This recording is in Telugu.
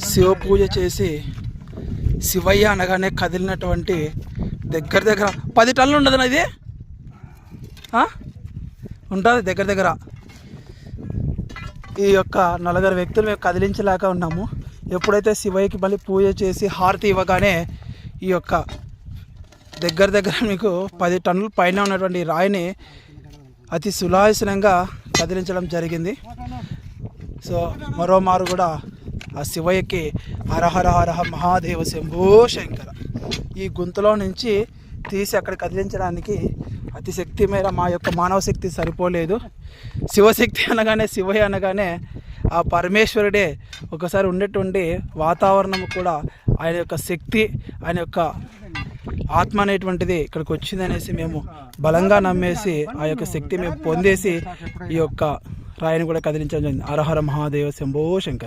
శివ పూజ చేసి శివయ్య అనగానే కదిలినటువంటి దగ్గర 10 టన్నులు ఉండదు ఇది ఉంటుంది దగ్గర. ఈ యొక్క 4 వ్యక్తులు మేము కదిలించలేక ఉన్నాము. ఎప్పుడైతే శివయ్యకి మళ్ళీ పూజ చేసి హారతి ఇవ్వగానే ఈ యొక్క దగ్గర మీకు 10 టన్నుల పైన ఉన్నటువంటి రాయిని అతి సులాసనంగా కదిలించడం జరిగింది. సో మరోమారు కూడా ఆ శివయ్యకి హరహర హరహ మహాదేవ శంభో శంకర. ఈ గుంతలో నుంచి తీసి అక్కడ కదిలించడానికి అతి శక్తి మేర మా యొక్క మానవ శక్తి సరిపోలేదు. శివశక్తి అనగానే శివయ్య అనగానే ఆ పరమేశ్వరుడే ఒకసారి ఉండేటువంటి వాతావరణం కూడా ఆయన యొక్క శక్తి, ఆయన యొక్క ఆత్మ అనేటువంటిది ఇక్కడికి వచ్చింది అనేసి మేము బలంగా నమ్మేసి ఆ యొక్క శక్తి మేము పొందేసి ఈ యొక్క రాయిని కూడా కదిలించడం జరిగింది. హరహర మహాదేవ శంభో శంకర.